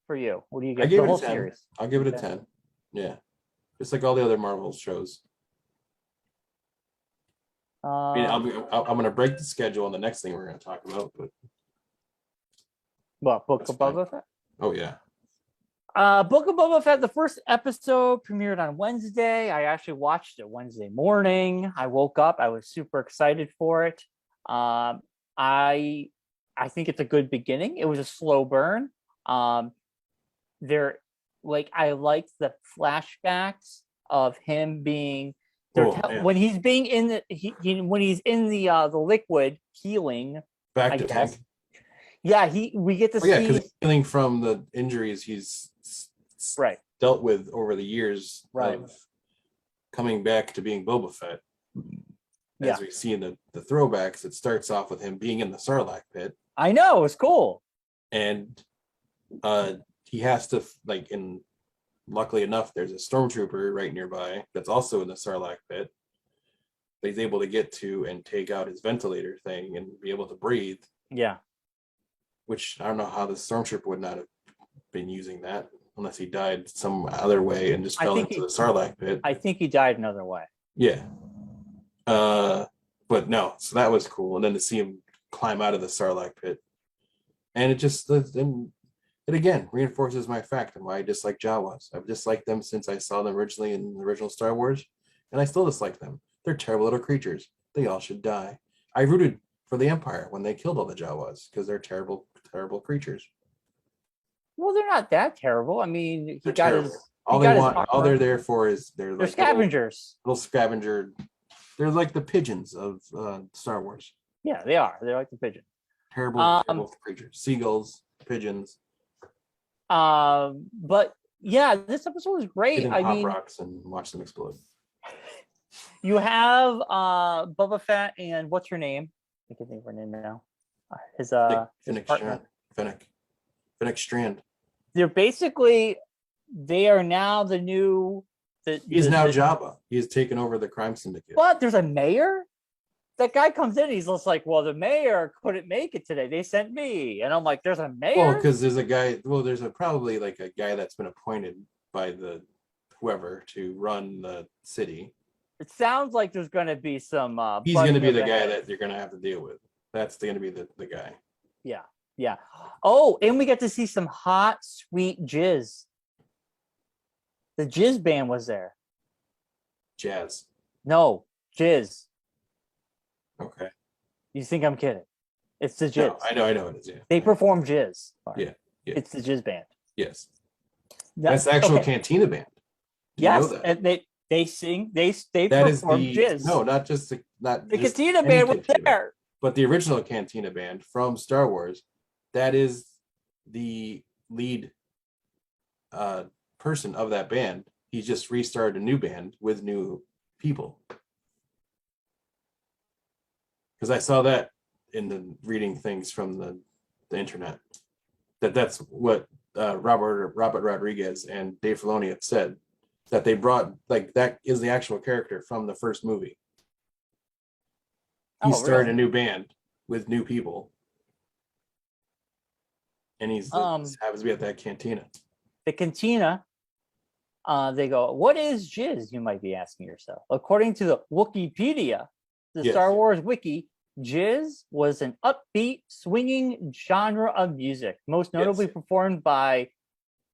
for you? What do you give? I gave the it whole a 10. series? I'll give it a 10. Yeah, just like all the other Marvel shows. I'm going to break the schedule on the next thing we're going to talk about. But what, Book of Boba Fett? Oh yeah. Book of Boba Fett. The first episode premiered on Wednesday. I actually watched it Wednesday morning. I woke up. I was super excited for it. I think it's a good beginning. It was a slow burn. I liked the flashbacks of him being when he's being in the when he's in the liquid healing back to tank. Yeah, we get to see because healing from the injuries he's dealt with over the years of coming back to being Boba Fett. As we see in the throwbacks, it starts off with him being in the Sarlacc pit. I know, it's cool. And he has to luckily enough, there's a stormtrooper right nearby that's also in the Sarlacc pit that he's able to get to and take out his ventilator thing and be able to breathe. Yeah. Which I don't know how the stormtrooper would not have been using that unless he died some other way and just fell into the Sarlacc pit. I think he died another way. Yeah. But no, so that was cool. And then to see him climb out of the Sarlacc pit. And it just, and it again reinforces my fact and why I dislike Jawas. I've disliked them since I saw them originally in the original Star Wars, and I still dislike them. They're terrible little creatures. They all should die. I rooted for the Empire when they killed all the Jawas because they're terrible, terrible creatures. Well, they're not that terrible. I mean, They're terrible. All they're there for is they're like scavengers. Little scavenger. They're like the pigeons of Star Wars. Yeah, they are. They're like the pigeon. Terrible creatures. Seagulls, pigeons. But yeah, this episode was great. I mean, pop rocks and watch them explode. You have Boba Fett and what's her name? I can't think of her name now. His partner. Fennec Strand. They are now the new. He's now Jabba. He has taken over the crime syndicate. But there's a mayor. That guy comes in, he's just like, well, the mayor couldn't make it today. They sent me. And I'm like, there's a mayor? Well, because there's a guy, there's probably like a guy that's been appointed by the whoever to run the city. It sounds like there's going to be some... he's going to be the guy that you're going to have to deal with. That's going to be the guy. Yeah, yeah. Oh, and we get to see some hot, sweet jizz. The jizz band was there. Jazz. No, jizz. Okay. You think I'm kidding? It's the jizz. No, I know it is. Yeah. They perform jizz. Yeah. It's the jizz band. Yes. That's the actual Cantina band. Yes, and they sing. They perform jizz. No, not just the Cantina band was there. But the original Cantina band from Star Wars, that is the lead person of that band. He just restarted a new band with new people. Because I saw that in the reading things from the internet. That's what Robert Rodriguez and Dave Filoni have said, that they brought, like, that is the actual character from the first movie. He started a new band with new people. And he's happens to be at that cantina. The cantina, they go, what is jizz, you might be asking yourself. According to the Wikipedia, the Star Wars wiki, jizz was an upbeat, swinging genre of music, most notably performed by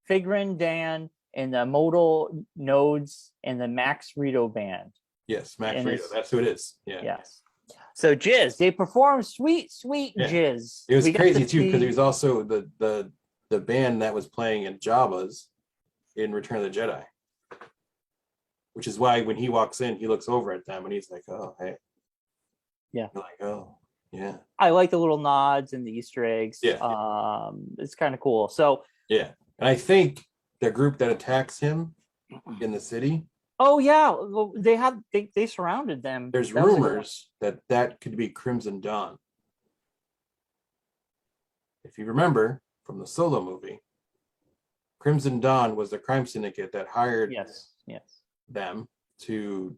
Figrin Dan and the Modal Nodes and the Max Rito Band. Yes, Max Rito, that's who it is. Yeah. Yes. So jizz, they perform sweet jizz. It was crazy too, because he was also the band that was playing in Jabba's in Return of the Jedi. Which is why when he walks in, he looks over at them and he's like, oh, hey. Yeah. You're like, oh, yeah. I like the little nods and the Easter eggs. Yeah. It's kind of cool. So yeah. And I think the group that attacks him in the city. Oh yeah. Well, they surrounded them. There's rumors that could be Crimson Dawn. If you remember from the Solo movie, Crimson Dawn was the crime syndicate that hired them to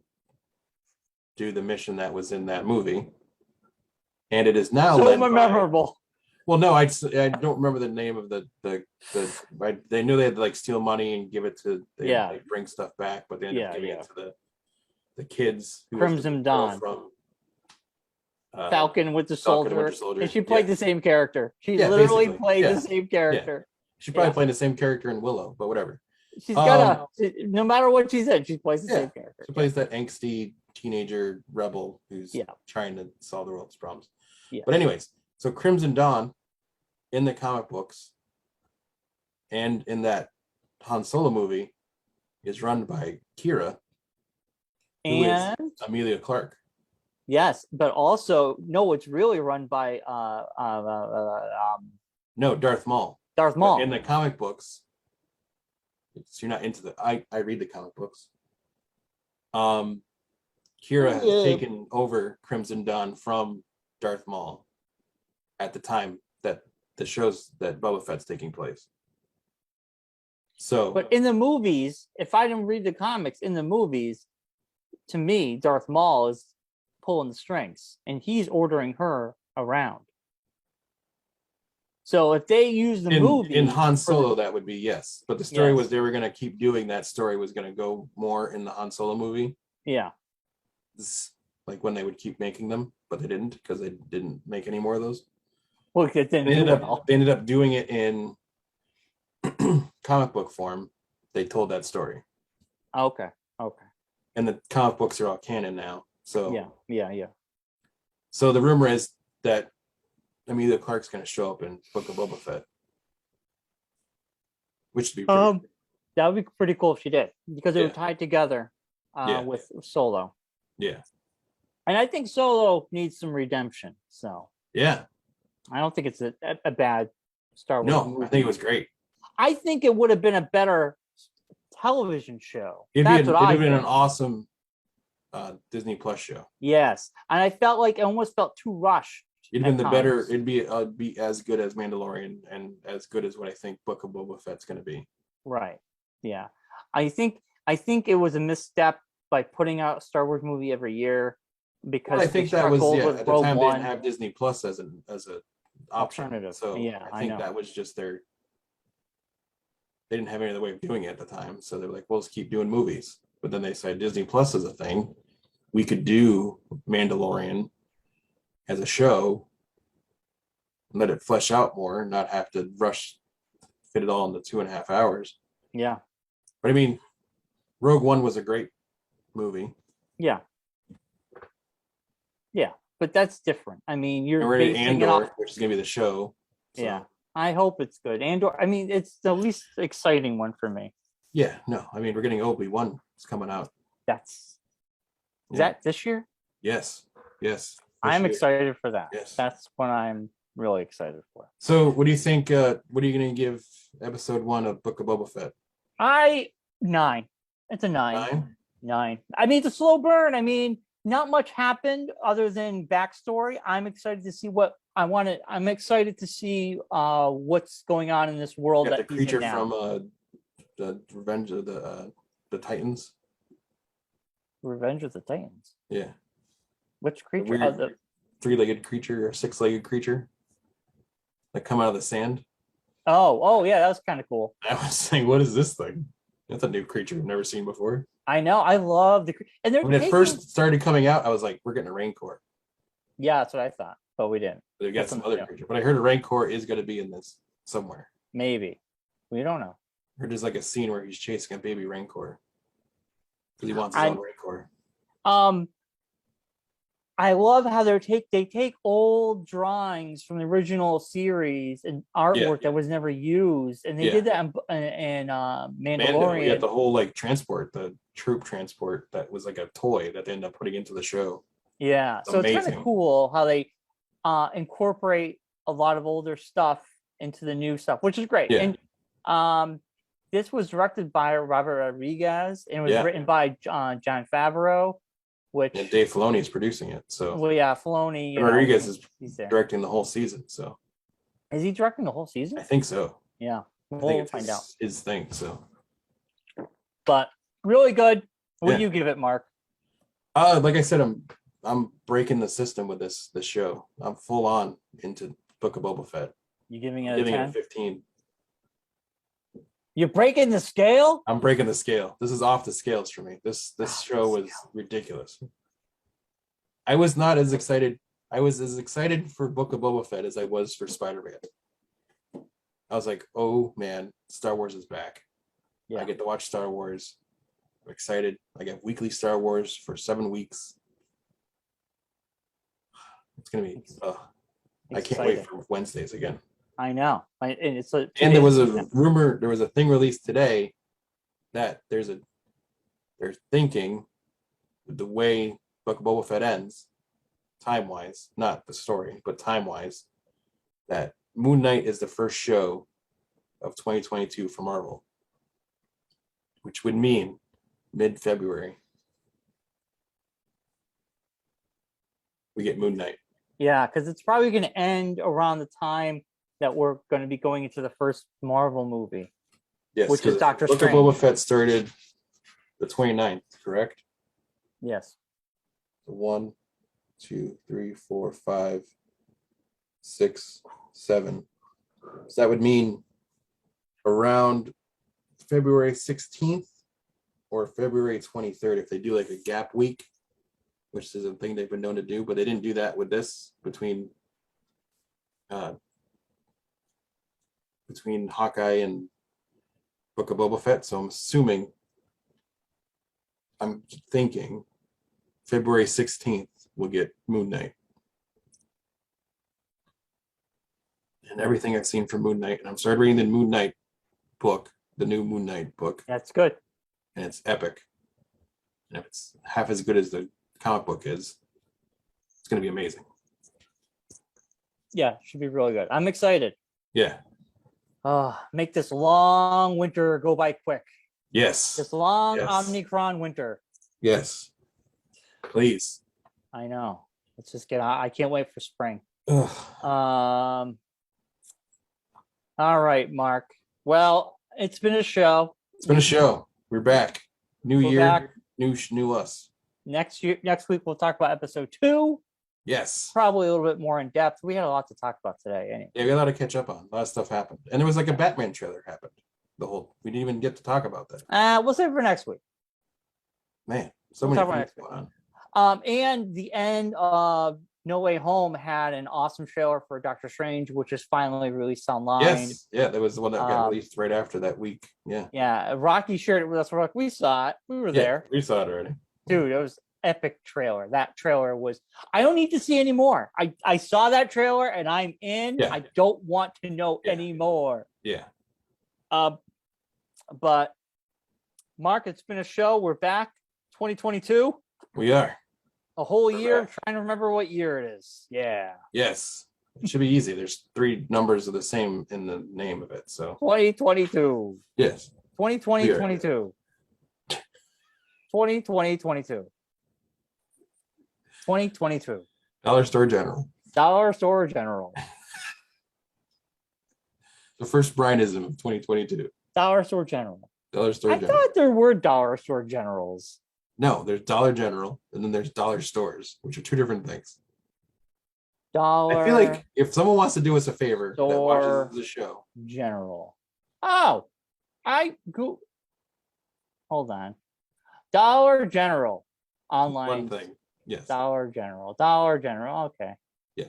do the mission that was in that movie, and it is now so memorable. Well, no, I don't remember the name of the they knew they had to like steal money and give it to like, bring stuff back, but they ended up giving it to the kids. Crimson Dawn from Falcon with the Soldier, and she played the same character. She literally played the same character. She probably played the same character in Willow, but whatever. She's got no matter what she said, she plays the same character. She plays that angsty teenager rebel who's trying to solve the world's problems. Yeah. But anyways, so Crimson Dawn in the comic books and in that Han Solo movie is run by Kira, who is Amelia Clark. Yes, but also it's really run by Darth Maul. Darth Maul. But in the comic books, so you're not into the I read the comic books. Kira has taken over Crimson Dawn from Darth Maul at the time shows that Boba Fett's taking place. So, But in the movies, if I didn't read the comics, in the movies, to me, Darth Maul is pulling the strings, and he's ordering her around. So if they use the movie in Han Solo, that would be yes. But the story Yes. was they were going to keep doing that. Story was going to go more in the Han Solo movie. Yeah. Like when they would keep making them, but they didn't because they didn't make any more of those. Well, it didn't do well. They ended up doing it in comic book form. They told that story. Okay. And the comic books are all canon now. So yeah. So the rumor is that Emilia Clarke's going to show up in Book of Boba Fett, which would be pretty that would be pretty cool if she did, because it would tie together with Solo. Yeah. And I think Solo needs some redemption. So yeah, I don't think it's a bad Star Wars movie. I think it was great. I think it would have been a better television show. It'd have been an awesome Disney Plus show. Yes, and I felt like it almost felt too rushed. It'd been the better. It'd be as good as Mandalorian and as good as what I think Book of Boba Fett's going to be. Right. Yeah. I think it was a misstep by putting out a Star Wars movie every year, because I think that was at the time they didn't have Disney Plus as an option. Alternative. So yeah, I think that was just they didn't have any other way of doing it at the time. So they're like, well, let's keep doing movies. But then they said Disney Plus is a thing. We could do Mandalorian as a show, let it flesh out more, not have to fit it all into 2.5 hours. Yeah. But I mean, Rogue One was a great movie. Yeah. Yeah. But that's different. I mean, you're basing Andor, which is going to be the show. So. Yeah. I hope it's good. Andor, I mean, it's the least exciting one for me. Yeah. No, I mean, we're getting Obi-Wan. It's coming out. Is that this year? Yes. I'm excited for that. Yes. That's what I'm really excited for. So what do you think, what are you going to give episode 1 of Book of Boba Fett? 9. It's a 9. 9. I mean, it's a slow burn. I mean, not much happened other than backstory. I'm excited to see what I wanted. I'm excited to see what's going on in this world. The creature from the Revenge of the Titans. Revenge of the Titans. Yeah. Which creature? The 3-legged creature or 6-legged creature that come out of the sand. Oh yeah, that was kind of cool. I was saying, what is this thing? That's a new creature we've never seen before. I know. I love the and when it first started coming out, I was like, we're getting a Rancor. Yeah, that's what I thought, but we didn't. They got some other creature, but I heard a Rancor is going to be in this somewhere. Maybe. We don't know. I heard there's like a scene where he's chasing a baby Rancor because he wants his own Rancor. I love how they take old drawings from the original series and artwork that was never used, and they did that in Mandalorian. We had the whole like transport, the troop transport that was like a toy that they ended up putting into the show. Yeah, so it's kind of cool how they incorporate a lot of older stuff into the new stuff, which is great. Yeah. And this was directed by Robert Rodriguez and it was written by Jon Favreau. And Dave Filoni is producing it. So Filoni. Rodriguez is directing the whole season. So is he directing the whole season? I think so. Yeah, we'll find out his thing. So, but really good. What do you give it, Mark? Like I said, I'm breaking the system with this show. I'm full on into Book of Boba Fett. You giving it a 10? It a 15. You're breaking the scale? I'm breaking the scale. This is off the scales for me. This show was ridiculous. I was not as excited. I was as excited for Book of Boba Fett as I was for Spider-Man. I was like, oh man, Star Wars is back. Yeah. I get to watch Star Wars. I'm excited. I get weekly Star Wars for 7 weeks. It's gonna be I can't wait for Wednesdays again. I know. And there was a rumor, there was a thing released today that they're thinking the way Book of Boba Fett ends, time-wise, not the story, but time-wise, that Moon Knight is the first show of 2022 for Marvel, which would mean mid-February we get Moon Knight. Yeah, because it's probably going to end around the time that we're going to be going into the first Marvel movie. Yes, which is Doctor Book of Strange. Boba Fett started the 29th, correct? Yes. 1, 2, 3, 4, 5, 6, 7. So that would mean around February 16th or February 23rd if they do like a gap week, which is a thing they've been known to do, but they didn't do that with this between Hawkeye and Book of Boba Fett. So I'm thinking February 16th we'll get Moon Knight. And everything I've seen from Moon Knight, and I'm started reading the Moon Knight book, the new Moon Knight book. That's good. And it's epic. And if it's half as good as the comic book is, it's going to be amazing. Yeah, should be really good. I'm excited. Yeah. Make this long winter go by quick. Yes. This long Yes. Omicron winter. Yes. Please. I know. Let's just get out. I can't wait for spring. Ugh. All right, Mark. Well, it's been a show. It's been a show. We're back. New We're year, back. new us. Next week we'll talk about episode 2. Yes. Probably a little bit more in depth. We had a lot to talk about today. Anyway. Yeah, we got a lot to catch up on. A lot of stuff happened. And there was like a Batman trailer happened. We didn't even get to talk about that. We'll save it for next week. Man, so We'll many talk about things next going on. And the end of No Way Home had an awesome trailer for Doctor Strange, which is finally released online. Yes. Yeah, that was the one that got released right after that week. Yeah. Yeah. Rocky shared it with us. We're like, we saw it. We were there. We saw it already. Dude, it was epic trailer. That trailer was, I don't need to see any more. I saw that trailer and I'm in. Yeah. I don't want to know anymore. Yeah. But Mark, it's been a show. We're back. 2022. We are. A whole year. I'm back. trying to remember what year it is. Yeah. Yes. It should be easy. There's 3 numbers of the same in the name of it. So 2022. yes. 2020, We are. 22. 2020, 22. 2022. Dollar Store General. Dollar Store General. The first Bryanism of 2022. Dollar Store General. Dollar Store I General. thought there were Dollar Store Generals. No, there's Dollar General and then there's Dollar Stores, which are 2 different things. Dollar I feel like if someone wants to do us a favor that Store watches the show. General. Oh, hold on. Dollar General online. One thing. Yes. Dollar General. Dollar General. Okay. Yeah.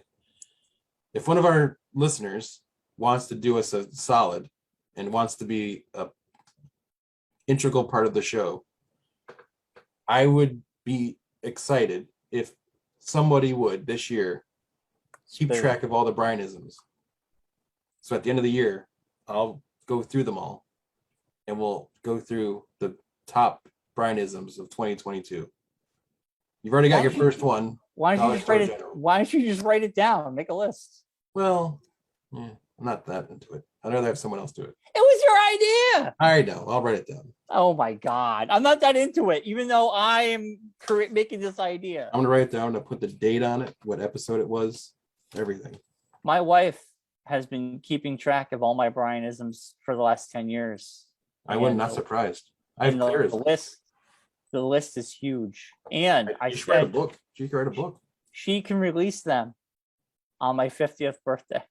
If one of our listeners wants to do us a solid and wants to be a integral part of the show, I would be excited if somebody would this year keep track of all the Bryanisms. So at the end of the year, I'll go through them all and we'll go through the top Bryanisms of 2022. You've already got your first one. Why don't you just write it down? Make a list. Well, yeah, I'm not that into it. I'd rather have someone else do it. It was your idea. I know. I'll write it down. Oh my God. I'm not that into it, even though I am making this idea. I'm going to write it down and put the date on it, what episode it was, everything. My wife has been keeping track of all my Bryanisms for the last 10 years. I was not surprised. I have the list is huge. And she should write a book. She could write a book. She can release them on my 50th birthday.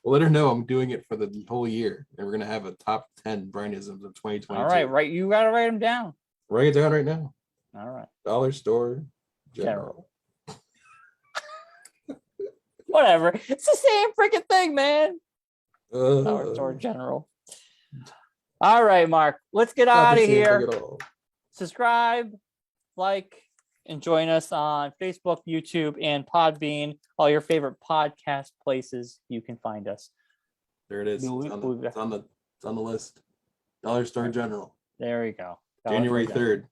Well, let her know I'm doing it for the whole year. And we're going to have a top 10 Bryanisms of 2022. All right. You got to write them down. Write it down right now. All right. Dollar Store General. Whatever. It's the same freaking thing, man. Dollar Store General. All right, Mark. Let's get out of here. Subscribe, like, and join us on Facebook, YouTube, and Podbean. All your favorite podcast places you can find us. There it is. It's on the list. Dollar Store General. There we go. January 3rd.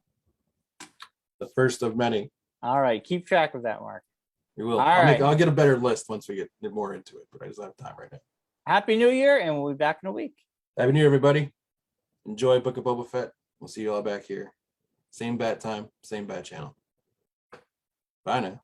The first of many. All right. Keep track of that, Mark. We will. Right. I'll get a better list once we get more into it, but I just don't have time right now. Happy New Year, and we'll be back in a week. Happy New Year, everybody. Enjoy Book of Boba Fett. We'll see you all back here. Same bat time, same bat channel. Bye now.